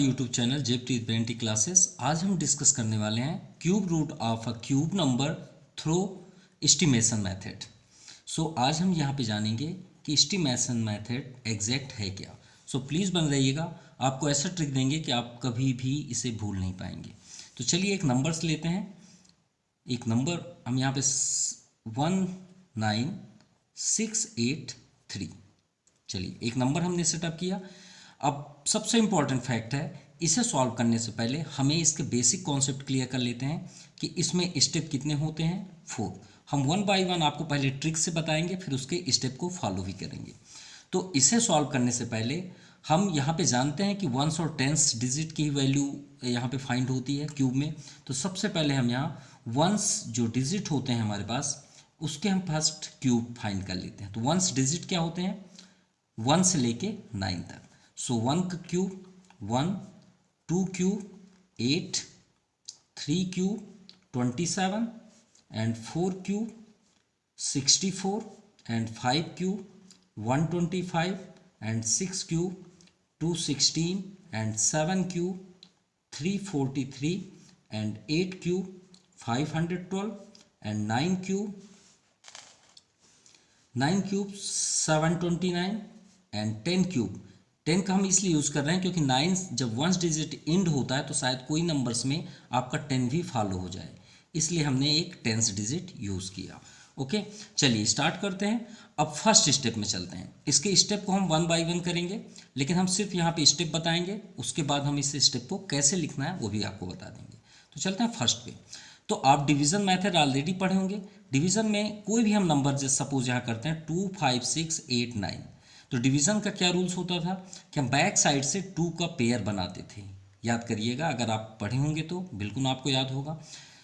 YouTube channel Jaipreet ब्रेंटी classes. आज हम डिस्कस करने वाले हैं cube root of a cube number through estimation method. आज हम यहाँ पे जानेंगे कि एस्टिमेशन मेथड एग्जैक्ट है क्या। प्लीज़ बन रहिएगा, आपको ऐसा ट्रिक देंगे कि आप कभी भी इसे भूल नहीं पाएंगे। तो चलिए एक नंबर्स लेते हैं। एक नंबर हम यहाँ पे 19683। चलिए एक नंबर हमने सेटअप किया। अब सबसे इम्पॉर्टेंट फैक्ट है, इसे सॉल्व करने से पहले हमें इसके बेसिक कॉन्सेप्ट क्लियर कर लेते हैं कि इसमें स्टेप कितने होते हैं, 4। हम वन बाय वन आपको पहले ट्रिक से बताएंगे, फिर उसके स्टेप को फॉलो भी करेंगे। तो इसे सॉल्व करने से पहले हम यहाँ पे जानते हैं कि वंस और टेंस डिजिट की वैल्यू यहाँ पे फाइंड होती है क्यूब में। तो सबसे पहले हम यहाँ वंस जो डिजिट होते हैं हमारे पास, उसके हम फर्स्ट क्यूब फाइंड कर लेते हैं। तो वंस डिजिट क्या होते हैं, 1 से लेके 9 तक। 1 का cube 1, 2 cube 8, 3 cube 27 and 4 cube 64 and 5 cube 125 and 6 cube 216 and 7 cube 343 and 8 cube 512 and 9 cube 729 and 10 cube. 10 का हम इसलिए यूज़ कर रहे हैं क्योंकि 9 जब वंस डिजिट इंड होता है तो शायद कोई नंबर्स में आपका 10 भी फॉलो हो जाए, इसलिए हमने एक 10th डिजिट यूज़ किया। ओके, चलिए स्टार्ट करते हैं। अब फर्स्ट स्टेप में चलते हैं। इसके स्टेप को हम वन बाय वन करेंगे, लेकिन हम सिर्फ यहाँ पे स्टेप बताएंगे, उसके बाद हम इस स्टेप को कैसे लिखना है वो भी आपको बता देंगे। तो चलते हैं फर्स्ट पे। तो आप डिवीज़न मेथड ऑलरेडी पढ़े होंगे। डिवीज़न में कोई भी हम नंबर जैसे सपोज यहाँ करते हैं 2, 5, 6, 8, 9। तो डिवीज़न का क्या रूल्स होता था कि हम बैक साइड से 2 का पेयर बनाते थे। याद करिएगा, अगर आप पढ़े होंगे तो बिल्कुल आपको याद होगा।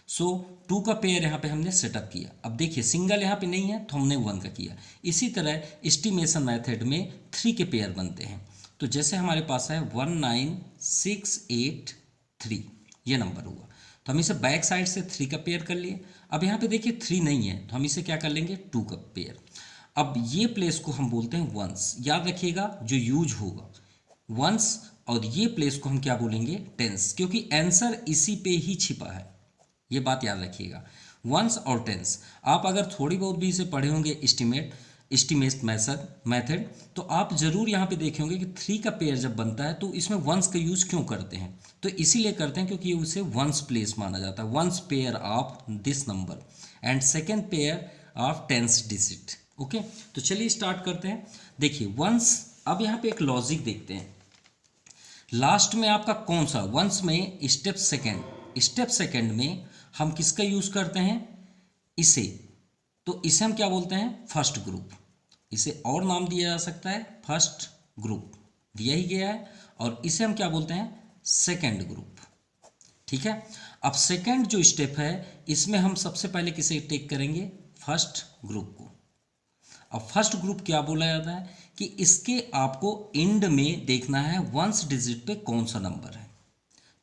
2 का पेयर यहाँ पे हमने सेटअप किया। अब देखिए सिंगल यहाँ पे नहीं है तो हमने 1 का किया। इसी तरह एस्टिमेशन मेथड में 3 के पेयर बनते हैं। तो जैसे हमारे पास है 19683, ये नंबर हुआ, तो हम इसे बैक साइड से 3 का पेयर कर लिए। अब यहाँ पे देखिए 3 नहीं है तो हम इसे क्या कर लेंगे, 2 का पेयर। अब ये प्लेस को हम बोलते हैं वंस। याद रखिएगा जो यूज होगा वंस, और ये प्लेस को हम क्या बोलेंगे, टेंस, क्योंकि आंसर इसी पे ही छिपा है। ये बात याद रखिएगा, वंस और टेंस। आप अगर थोड़ी बहुत भी इसे पढ़े होंगे एस्टिमेट मेथड, तो आप जरूर यहाँ पे देखे होंगे कि 3 का पेयर जब बनता है तो इसमें वंस का यूज क्यों करते हैं। तो इसीलिए करते हैं क्योंकि उसे वंस प्लेस माना जाता है। Ones pair of this number and second pair of tens digit. Okay, तो चलिए स्टार्ट करते हैं। देखिए वंस, अब यहाँ पे एक लॉजिक देखते हैं। लास्ट में आपका कौन सा, वंस में स्टेप सेकेंड में हम किसका यूज करते हैं, इसे। तो इसे हम क्या बोलते हैं, फर्स्ट ग्रुप। इसे और नाम दिया जा सकता है, फर्स्ट ग्रुप दिया ही गया है। और इसे हम क्या बोलते हैं, सेकेंड ग्रुप। ठीक है। अब सेकेंड जो स्टेप है इसमें हम सबसे पहले किसे टेक करेंगे, फर्स्ट ग्रुप को। अब फर्स्ट ग्रुप क्या बोला जाता है कि इसके आपको एंड में देखना है वंस डिजिट पे कौन सा नंबर है।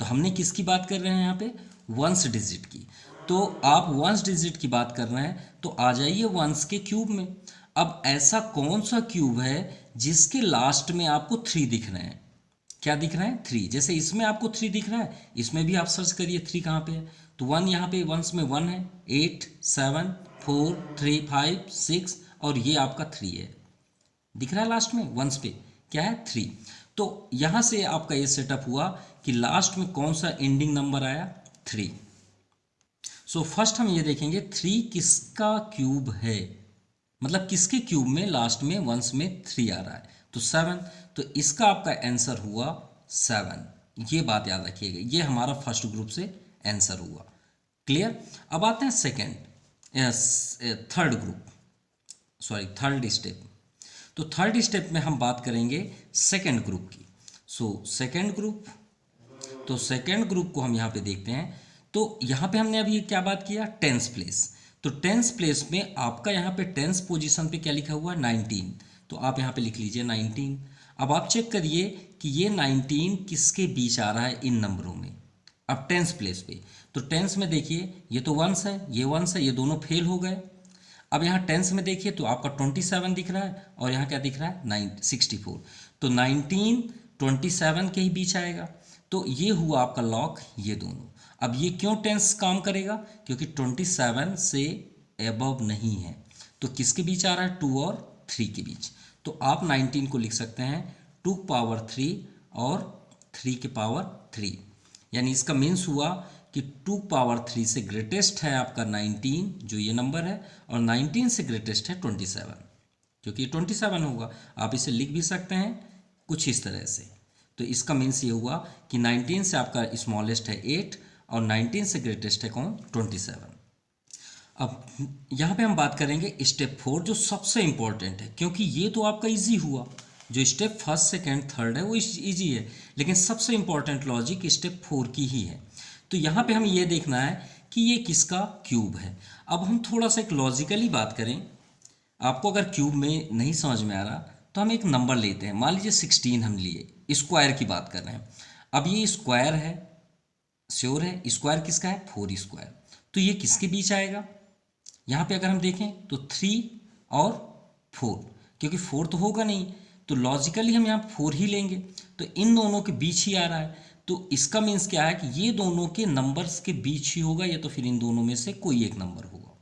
तो हमने किसकी बात कर रहे हैं यहाँ पे, वंस डिजिट की। तो आप वंस डिजिट की बात कर रहे हैं तो आ जाइए वंस के क्यूब में। अब ऐसा कौन सा क्यूब है जिसके लास्ट में आपको 3 दिख रहे हैं, क्या दिख रहे हैं, 3। जैसे इसमें आपको 3 दिख रहा है, इसमें भी आप सर्च करिए 3 कहाँ पे है। तो 1 यहाँ पे वंस में 1 है, 8, 7, 4, 3, 5, 6 और ये आपका 3 है, दिख रहा है लास्ट में वंस पे क्या है, 3। तो यहाँ से आपका ये सेटअप हुआ कि लास्ट में कौन सा एंडिंग नंबर आया, 3। फर्स्ट हम ये देखेंगे 3 किसका क्यूब है, मतलब किसके क्यूब में लास्ट में वंस में 3 आ रहा है, तो 7। तो इसका आपका आंसर हुआ 7। ये बात याद रखिएगा, ये हमारा फर्स्ट ग्रुप से आंसर हुआ। क्लियर। अब आते हैं थर्ड स्टेप। तो थर्ड स्टेप में हम बात करेंगे सेकेंड ग्रुप की। सेकेंड ग्रुप, तो सेकेंड ग्रुप को हम यहाँ पे देखते हैं। तो यहाँ पे हमने अभी क्या बात किया, टेंस प्लेस। तो टेंस प्लेस में आपका यहाँ पे टेंस पोजीशन पे क्या लिखा हुआ है, 19। तो आप यहाँ पे लिख लीजिए 19। अब आप चेक करिए कि ये 19 किसके बीच आ रहा है इन नंबरों में। अब टेंस प्लेस पे, तो टेंस में देखिए ये तो वंस है, ये वंस है, ये दोनों फेल हो गए। अब यहाँ टेंस में देखिए तो आपका 27 दिख रहा है और यहाँ क्या दिख रहा है, 64। तो 19 27 के ही बीच आएगा। तो ये हुआ आपका लॉग ये दोनों। अब ये क्यों टेंस काम करेगा, क्योंकि 27 से एबव नहीं है, तो किसके बीच आ रहा है, 2 और 3 के बीच। तो आप 19 को लिख सकते हैं 2 पावर 3 और 3 के पावर 3, यानी इसका मीन्स हुआ कि 2 पावर 3 से ग्रेटेस्ट है आपका 19 जो ये नंबर है, और 19 से ग्रेटेस्ट है 27, क्योंकि 27 होगा। आप इसे लिख भी सकते हैं कुछ इस तरह से। तो इसका मीन्स ये हुआ कि 19 से आपका स्मॉलेस्ट है 8 और 19 से ग्रेटेस्ट है कौन, 27। अब यहाँ पे हम बात करेंगे स्टेप 4 जो सबसे इम्पॉर्टेंट है, क्योंकि ये तो आपका इजी हुआ, जो स्टेप फर्स्ट सेकेंड थर्ड है वो इजी है, लेकिन सबसे इम्पॉर्टेंट लॉजिक स्टेप 4 की ही है। तो यहाँ पे हमें ये देखना है कि ये किसका क्यूब है। अब हम थोड़ा सा एक लॉजिकली बात करें, आपको अगर क्यूब में नहीं समझ में आ रहा तो हम एक नंबर लेते हैं, मान लीजिए 16 हम लिए, स्क्वायर की बात कर रहे हैं। अब ये स्क्वायर है, श्योर है, स्क्वायर किसका है, 4 स्क्वायर, तो ये किसके बीच आएगा। यहाँ पे अगर हम देखें तो 3 और 4, क्योंकि 4 तो होगा नहीं, तो लॉजिकली हम यहाँ 4 ही लेंगे, तो इन दोनों के बीच ही आ रहा है, तो इसका मीन्स क्या है कि ये दोनों के नंबर्स के बीच ही होगा, या तो फिर इन दोनों में से कोई एक नंबर होगा।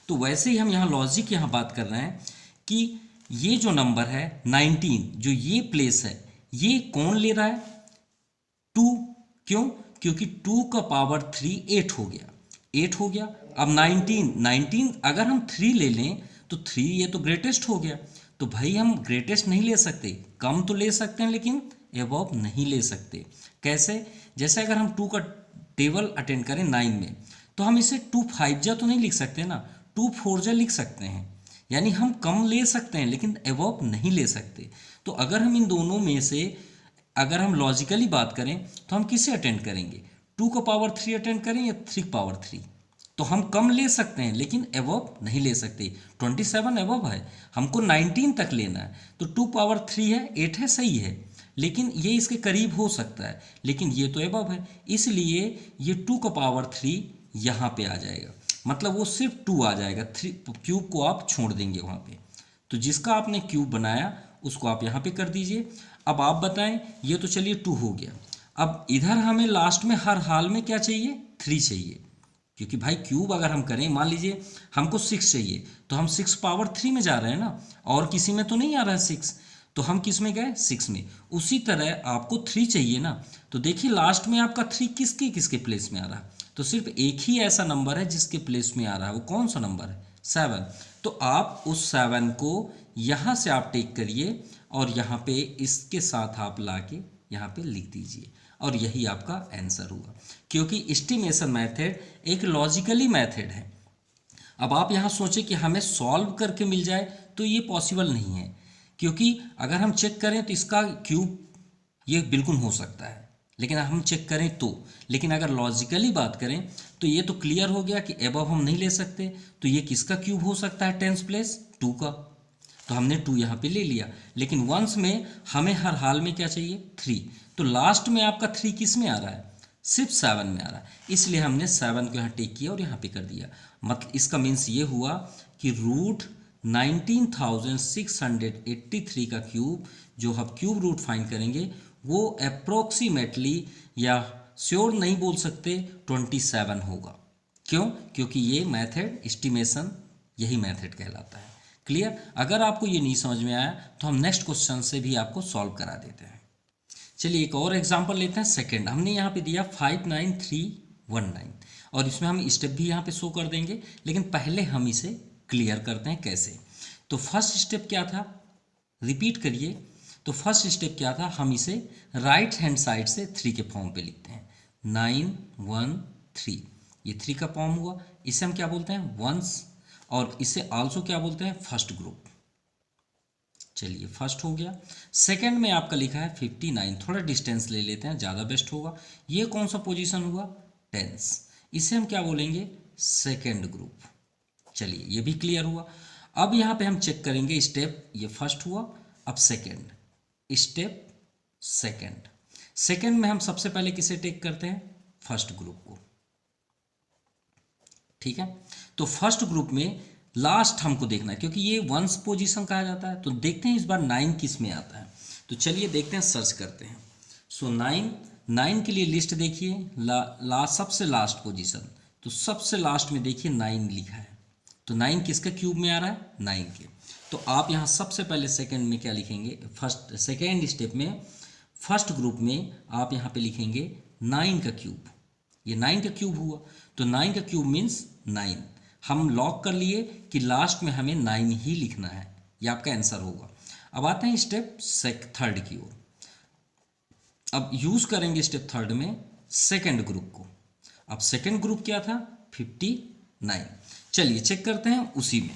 तो वैसे ही हम यहाँ लॉजिक यहाँ बात कर रहे हैं कि ये जो नंबर है 19, जो ये प्लेस है, ये कौन ले रहा है, 2, क्यों, क्योंकि 2 का पावर 3 8 हो गया, 8 हो गया। अब 19 अगर हम 3 ले लें तो 3 ये तो ग्रेटेस्ट हो गया, तो भाई हम ग्रेटेस्ट नहीं ले सकते, कम तो ले सकते हैं लेकिन एबव नहीं ले सकते। कैसे, जैसे अगर हम 2 का टेबल अटेंड करें 9 में, तो हम इसे 2 5 जा तो नहीं लिख सकते ना, 2 4 जा लिख सकते हैं, यानी हम कम ले सकते हैं लेकिन एबव नहीं ले सकते। तो अगर हम इन दोनों में से अगर हम लॉजिकली बात करें तो हम किसे अटेंड करेंगे, 2 का पावर 3 अटेंड करें या 3 का पावर 3, तो हम कम ले सकते हैं लेकिन एबव नहीं ले सकते। 27 एबव है, हमको 19 तक लेना है, तो 2 पावर 3 है, 8 है, सही है, लेकिन ये इसके करीब हो सकता है, लेकिन ये तो एबव है, इसलिए ये 2 का पावर 3 यहाँ पे आ जाएगा, मतलब वो सिर्फ 2 आ जाएगा, 3 क्यूब को आप छोड़ देंगे वहाँ पे। तो जिसका आपने क्यूब बनाया उसको आप यहाँ पे कर दीजिए। अब आप बताएं, ये तो चलिए 2 हो गया, अब इधर हमें लास्ट में हर हाल में क्या चाहिए, 3 चाहिए, क्योंकि भाई क्यूब अगर हम करें, मान लीजिए हमको 6 चाहिए, तो हम 6 पावर 3 में जा रहे हैं ना, और किसी में तो नहीं आ रहा है 6, तो हम किस में गए, 6 में। उसी तरह आपको 3 चाहिए ना, तो देखिए लास्ट में आपका 3 किसके किसके प्लेस में आ रहा है, तो सिर्फ एक ही ऐसा नंबर है जिसके प्लेस में आ रहा है, वो कौन सा नंबर है, 7। तो आप उस 7 को यहाँ से आप टेक करिए और यहाँ पे इसके साथ आप ला के यहाँ पे लिख दीजिए, और यही आपका आंसर हुआ, क्योंकि एस्टिमेशन मेथड एक लॉजिकली मेथड है। अब आप यहाँ सोचें कि हमें सॉल्व करके मिल जाए, तो ये पॉसिबल नहीं है, क्योंकि अगर हम चेक करें तो इसका क्यूब ये बिल्कुल हो सकता है, लेकिन हम चेक करें तो, लेकिन अगर लॉजिकली बात करें तो ये तो क्लियर हो गया कि एबव हम नहीं ले सकते, तो ये किसका क्यूब हो सकता है, 10 प्लेस 2 का, तो हमने 2 यहाँ पे ले लिया, लेकिन वंस में हमें हर हाल में क्या चाहिए, 3, तो लास्ट में आपका 3 किस में आ रहा है, सिर्फ 7 में आ रहा है, इसलिए हमने 7 को यहाँ टेक किया और यहाँ पे कर दिया। मतलब इसका मीन्स ये हुआ कि रूट 19,683 का क्यूब, जो हम क्यूब रूट फाइंड करेंगे वो अप्रोक्सीमेटली, या श्योर नहीं बोल सकते, 27 होगा। क्यों, क्योंकि ये मेथड एस्टिमेशन यही मेथड कहलाता है। क्लियर, अगर आपको ये नहीं समझ में आया तो हम नेक्स्ट क्वेश्चन से भी आपको सॉल्व करा देते हैं। चलिए एक और एग्जांपल लेते हैं। सेकंड हमने यहाँ पे दिया 59319, और इसमें हम स्टेप भी यहाँ पे शो कर देंगे, लेकिन पहले हम इसे क्लियर करते हैं कैसे। तो फर्स्ट स्टेप क्या था, रिपीट करिए। तो फर्स्ट स्टेप क्या था, हम इसे राइट हैंड साइड से 3 के फॉर्म पे लिखते हैं, 913, ये 3 का फॉर्म हुआ। इसे हम क्या बोलते हैं, वंस, और इसे आल्सो क्या बोलते हैं, फर्स्ट ग्रुप। चलिए फर्स्ट हो गया। सेकंड में आपका लिखा है 59, थोड़ा डिस्टेंस ले लेते हैं, ज़्यादा बेस्ट होगा। ये कौन सा पोजीशन हुआ, टेंस, इसे हम क्या बोलेंगे, सेकंड ग्रुप। चलिए ये भी क्लियर हुआ। अब यहाँ पे हम चेक करेंगे स्टेप, ये फर्स्ट हुआ, अब सेकंड स्टेप, सेकंड में हम सबसे पहले किसे टेक करते हैं, फर्स्ट ग्रुप को। ठीक है, तो फर्स्ट ग्रुप में लास्ट हमको देखना है, क्योंकि ये वंस पोजीशन कहा जाता है। तो देखते हैं इस बार 9 किस में आता है, तो चलिए देखते हैं, सर्च करते हैं। सो 9 9 के लिए लिस्ट देखिए, सबसे लास्ट पोजीशन, तो सबसे लास्ट में देखिए 9 लिखा है, तो 9 किसके क्यूब में आ रहा है, 9 के। तो आप यहाँ सबसे पहले सेकंड में क्या लिखेंगे, सेकेंड स्टेप में फर्स्ट ग्रुप में आप यहाँ पे लिखेंगे 9 का क्यूब, ये 9 का क्यूब हुआ, तो 9 का क्यूब मीन्स 9। हम लॉक कर लिए कि लास्ट में हमें 9 ही लिखना है, ये आपका आंसर होगा। अब आते हैं स्टेप थर्ड की ओर। अब यूज करेंगे स्टेप थर्ड में सेकंड ग्रुप को। अब सेकंड ग्रुप क्या था, 59। चलिए चेक करते हैं उसी में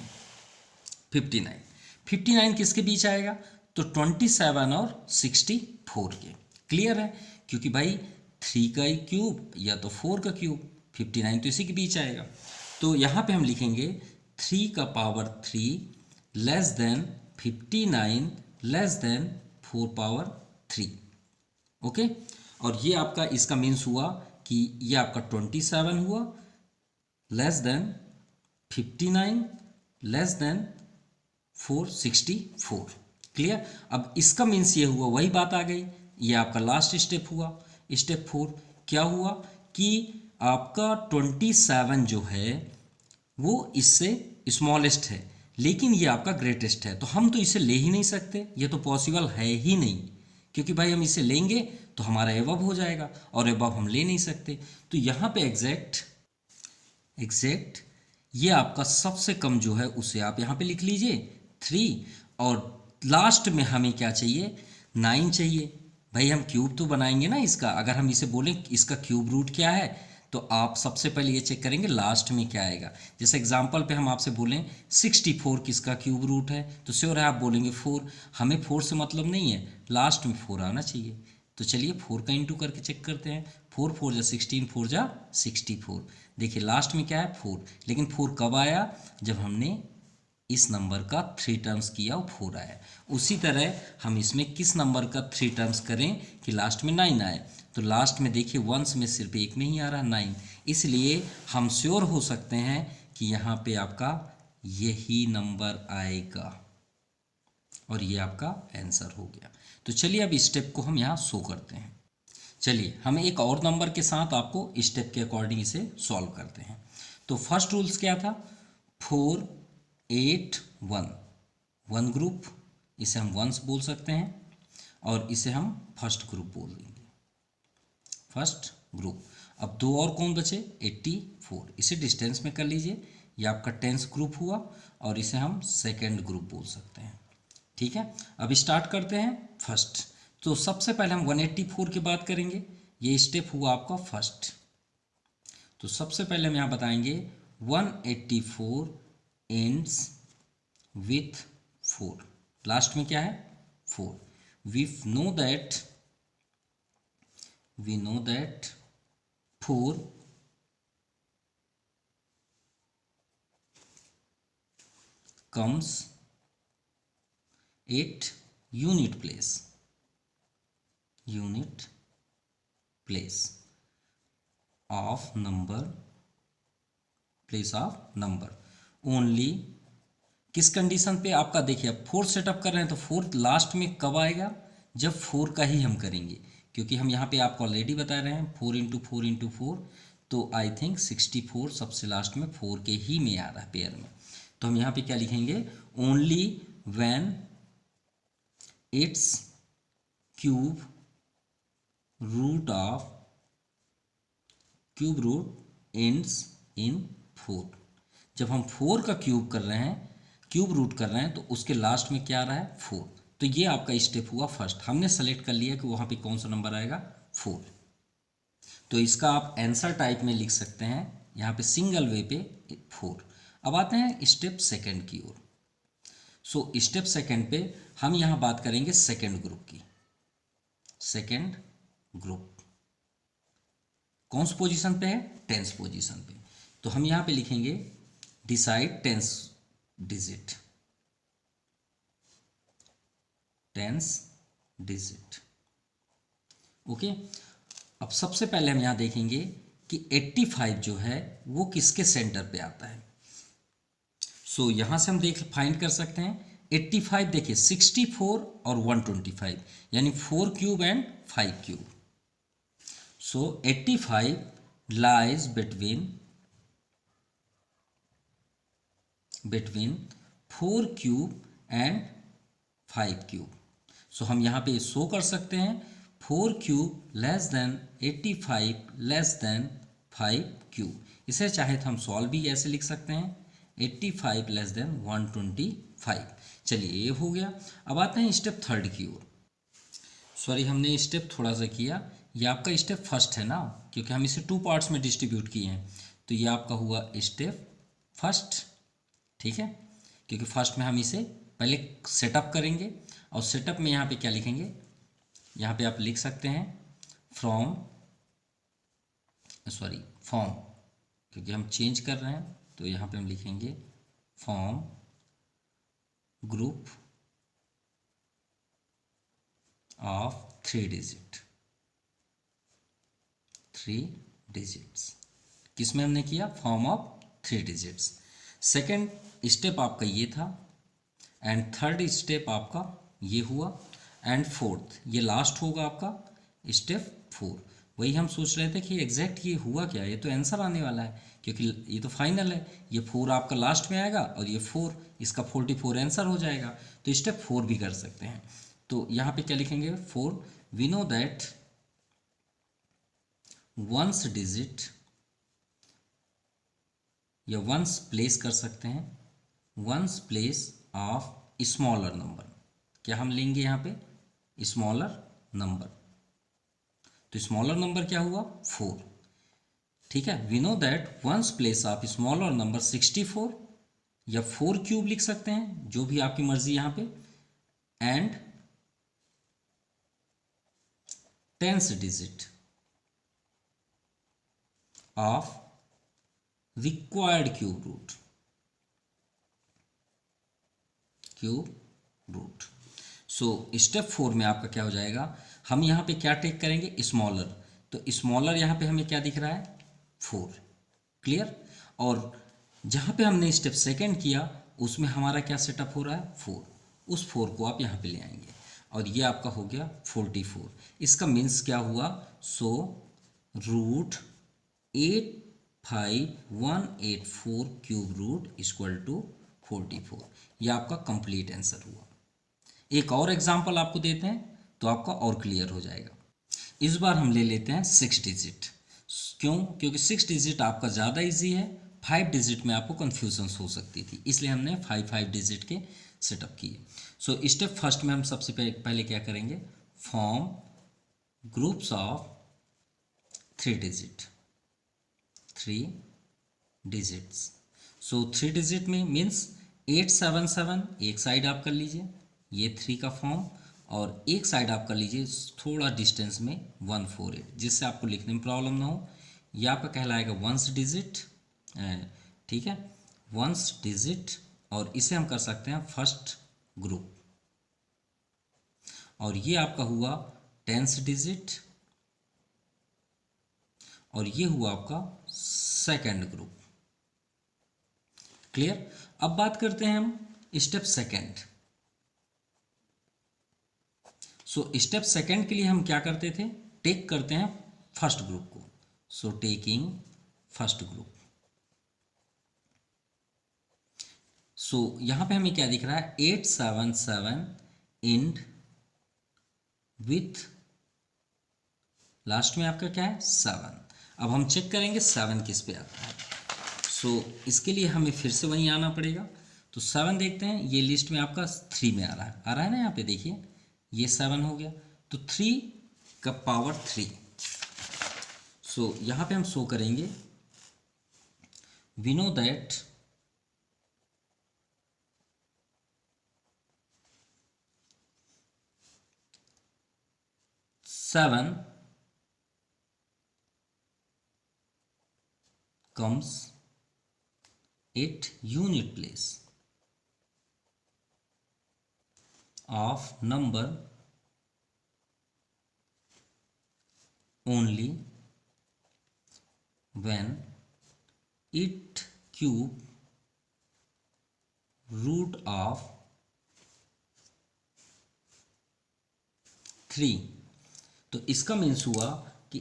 59 किसके बीच आएगा, तो 27 और 64 के। क्लियर है, क्योंकि भाई 3 का क्यूब या तो 4 का क्यूब, 59 तो इसी के बीच आएगा। तो यहाँ पे हम लिखेंगे 3 का power 3 less than 59 less than 4 power 3। Okay, और ये आपका इसका मीन्स हुआ कि ये आपका 27 हुआ less than 59 less than 464। Clear, अब इसका मीन्स ये हुआ, वही बात आ गई, ये आपका लास्ट स्टेप हुआ। स्टेप 4 क्या हुआ कि आपका 27 जो है वो इससे स्मॉलेस्ट है, लेकिन ये आपका ग्रेटेस्ट है, तो हम तो इसे ले ही नहीं सकते, ये तो पॉसिबल है ही नहीं, क्योंकि भाई हम इसे लेंगे तो हमारा एबव हो जाएगा, और एबव हम ले नहीं सकते। तो यहाँ पे एग्जैक्ट ये आपका सबसे कम जो है उसे आप यहाँ पे लिख लीजिए 3, और लास्ट में हमें क्या चाहिए, 9 चाहिए। भाई हम क्यूब तो बनाएंगे ना इसका, अगर हम इसे बोलें इसका क्यूब रूट क्या है, तो आप सबसे पहले ये चेक करेंगे लास्ट में क्या आएगा। जैसे एग्जांपल पे हम आपसे बोलें 64 किसका क्यूब रूट है, तो श्योर है आप बोलेंगे 4। हमें 4 से मतलब नहीं है, लास्ट में 4 आना चाहिए। तो चलिए 4 का इंटू करके चेक करते हैं। 4 4 जा 16, 4 जा 64। देखिए लास्ट में क्या है 4, लेकिन 4 कब आया, जब हमने इस नंबर का 3 टर्म्स किया और 4 आया। उसी तरह हम इसमें किस नंबर का 3 टर्म्स करें कि लास्ट में 9 आए, तो लास्ट में देखिए वंस में सिर्फ एक में ही आ रहा 9, इसलिए हम श्योर हो सकते हैं कि यहाँ पे आपका यही नंबर आएगा, और ये आपका आंसर हो गया। तो चलिए अब स्टेप को हम यहाँ शो करते हैं। चलिए हम एक और नंबर के साथ आपको स्टेप के अकॉर्डिंग इसे सॉल्व करते हैं। तो फर्स्ट रूल्स क्या था, 4 8 1, 1 ग्रुप, इसे हम वंस बोल सकते हैं, और इसे हम फर्स्ट ग्रुप बोल देंगे, फर्स्ट ग्रुप। अब 2 और कौन बचे, 84, इसे डिस्टेंस में कर लीजिए, ये आपका 10th ग्रुप हुआ, और इसे हम सेकेंड ग्रुप बोल सकते हैं। ठीक है, अब स्टार्ट करते हैं फर्स्ट। तो सबसे पहले हम 184 की बात करेंगे, ये स्टेप हुआ आपका फर्स्ट। तो सबसे पहले हम यहाँ बताएंगे 184 एंड्स विथ 4, लास्ट में क्या है 4। We know that 4 comes at unit place of number only. किस कंडीशन पे, आपका देखिए अब 4 सेटअप कर रहे हैं, तो 4 लास्ट में कब आएगा, जब 4 का ही हम करेंगे, क्योंकि हम यहाँ पे आपको ऑलरेडी बता रहे हैं 4 × 4 × 4, तो आई थिंक 64 सबसे लास्ट में 4 के ही में आ रहा है पेयर में। तो हम यहाँ पे क्या लिखेंगे, only when it's cube root ends in 4। जब हम 4 का क्यूब रूट कर रहे हैं, तो उसके लास्ट में क्या आ रहा है 4। तो ये आपका स्टेप हुआ फर्स्ट, हमने सेलेक्ट कर लिया कि वहाँ पे कौन सा नंबर आएगा 4। तो इसका आप आंसर टाइप में लिख सकते हैं यहाँ पे सिंगल वे पे 4। अब आते हैं स्टेप सेकंड की ओर। सो स्टेप सेकंड पे हम यहाँ बात करेंगे सेकंड ग्रुप की। सेकंड ग्रुप कौन सी पोजीशन पे है, 10th पोजीशन पे। तो हम यहाँ पे लिखेंगे डिसाइड 10th डिजिट। ओके, अब सबसे पहले हम यहाँ देखेंगे कि 85 जो है वो किसके सेंटर पे आता है। सो यहाँ से हम फाइंड कर सकते हैं 85, देखिए 64 और 125, यानी 4 cube and 5 cube. So 85 lies between 4 cube and 5 cube. So हम यहाँ पे शो कर सकते हैं 4 cube less than 85 less than 5 cube. इसे चाहे तो हम सॉल्व भी ऐसे लिख सकते हैं 85 लेस देन 125। चलिए ये हो गया। अब आते हैं स्टेप थर्ड की ओर। सॉरी हमने स्टेप थोड़ा सा किया, ये आपका स्टेप फर्स्ट है ना, क्योंकि हम इसे 2 पार्ट्स में डिस्ट्रीब्यूट किए हैं। तो ये आपका हुआ स्टेप फर्स्ट, ठीक है, क्योंकि फर्स्ट में हम इसे पहले सेटअप करेंगे और सेटअप में यहाँ पे क्या लिखेंगे, यहाँ पे आप लिख सकते हैं फ्रॉम क्योंकि हम चेंज कर रहे हैं तो यहाँ पे हम लिखेंगे फ्रॉम ग्रुप ऑफ 3 डिजिट्स। किसमें हमने किया, form of 3 digits. Second step आपका ये था एंड थर्ड स्टेप आपका ये हुआ एंड फोर्थ ये लास्ट होगा आपका स्टेप 4। वही हम सोच रहे थे कि एग्जैक्ट ये हुआ क्या, ये तो आंसर आने वाला है क्योंकि ये तो फाइनल है। ये 4 आपका लास्ट में आएगा और ये 4 इसका 44 आंसर हो जाएगा। तो स्टेप 4 भी कर सकते हैं। तो यहाँ पे क्या लिखेंगे 4, we know that ones digit या वंस प्लेस कर सकते हैं, ones place of smaller number. क्या हम लेंगे यहाँ पे स्मॉलर नंबर, तो स्मॉलर नंबर क्या हुआ 4, ठीक है। We know that ones place of smaller number 64 या 4 क्यूब लिख सकते हैं, जो भी आपकी मर्जी यहाँ पे, and 10th digit of required cube root. So step 4 में आपका क्या हो जाएगा, हम यहाँ पे क्या टेक करेंगे स्मॉलर, तो स्मॉलर यहाँ पे हमें क्या दिख रहा है 4, क्लियर। और जहाँ पे हमने स्टेप सेकंड किया उसमें हमारा क्या सेटअप हो रहा है 4, उस 4 को आप यहाँ पे ले आएंगे और ये आपका हो गया 44। इसका मीन्स क्या हुआ, so root 85184 cube root equal to 44। ये आपका कंप्लीट आंसर हुआ। एक और एग्जांपल आपको देते हैं तो आपका और क्लियर हो जाएगा। इस बार हम ले लेते हैं 6 डिजिट। क्यों, क्योंकि 6 डिजिट आपका ज़्यादा इजी है, 5 डिजिट में आपको कन्फ्यूजन हो सकती थी, इसलिए हमने 5 डिजिट के सेटअप किए। सो स्टेप फर्स्ट में हम सबसे पहले क्या करेंगे, form groups of 3 digits. So 3 digit में मीन्स 877 एक साइड आप कर लीजिए, ये 3 का फॉर्म, और एक साइड आप कर लीजिए थोड़ा डिस्टेंस में 148, जिससे आपको लिखने में प्रॉब्लम ना हो। यह आपका कहलाएगा वंस डिजिट, ठीक है, वंस डिजिट, और इसे हम कर सकते हैं फर्स्ट ग्रुप, और ये आपका हुआ 10th डिजिट, और ये हुआ आपका सेकंड ग्रुप, क्लियर। अब बात करते हैं हम step second. So step second के लिए हम क्या करते थे, टेक करते हैं फर्स्ट ग्रुप को। So taking first group. So यहां पे हमें क्या दिख रहा है 877 इंड विथ लास्ट में आपका क्या है 7। अब हम चेक करेंगे 7 किस पे आता है। सो इसके लिए हमें फिर से वहीं आना पड़ेगा। तो 7 देखते हैं, ये लिस्ट में आपका 3 में आ रहा है ना, यहाँ पे देखिए ये 7 हो गया, तो 3 का पावर 3। सो यहाँ पे हम शो करेंगे we know that seven comes at unit place of number only when it cube root of 3। तो इसका मीन्स हुआ कि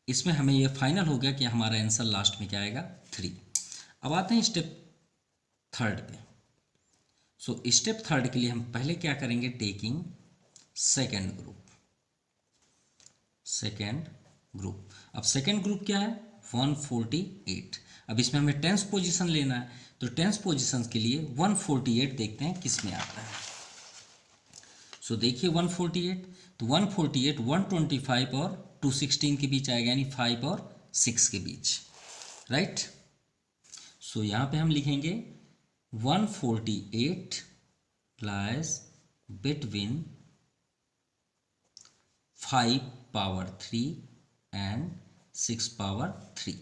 इसमें हमें ये फाइनल हो गया कि हमारा आंसर लास्ट में क्या आएगा 3। अब आते हैं स्टेप थर्ड पे। सो स्टेप थर्ड के लिए हम पहले क्या करेंगे, टेकिंग सेकेंड ग्रुप। अब सेकेंड ग्रुप क्या है 148। अब इसमें हमें टेंस पोजीशन लेना है, तो टेंस पोजीशन के लिए 148 देखते हैं किस में आता है। सो देखिए 148, तो 148 125 और 216 के बीच आएगा, यानी 5 और 6 के बीच, राइट। सो यहाँ पे हम लिखेंगे 148 lies between 5 power 3 and 6 power 3।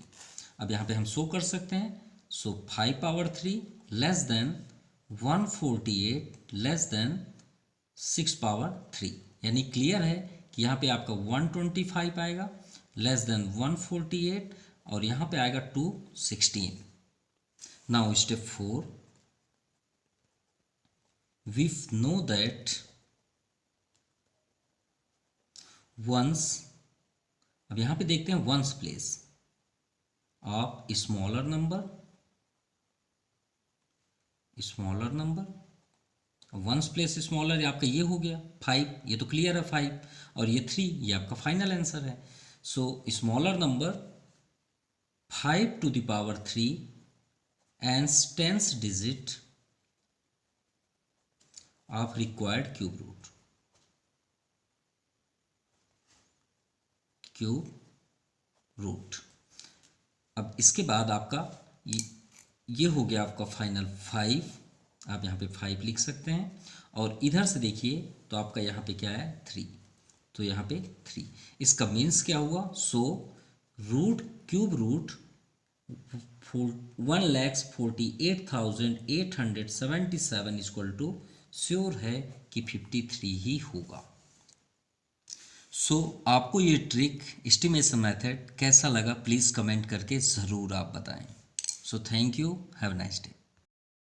अब यहाँ पे हम शो कर सकते हैं, सो 5 power 3 less than 148 less than 6 power 3, यानी क्लियर है कि यहाँ पे आपका 125 आएगा लेस देन 148 और यहाँ पे आएगा 216। Now step 4, we know that ones, अब यहाँ पे देखते हैं ones place of smaller number, ones place smaller आपका ये हो गया 5, ये तो क्लियर है 5, और ये 3, ये आपका फाइनल आंसर है। सो smaller number 5 to the power 3 and 10th digit of required cube root. अब इसके बाद आपका ये हो गया आपका फाइनल 5, आप यहाँ पे 5 लिख सकते हैं, और इधर से देखिए तो आपका यहाँ पे क्या है 3, तो यहाँ पे 3। इसका मीन्स क्या हुआ, so cube root 1,48,877 equal to sure है कि 53 ही होगा। सो आपको ये ट्रिक एस्टिमेशन मेथड कैसा लगा, प्लीज़ कमेंट करके ज़रूर आप बताएं। So thank you, have a nice day.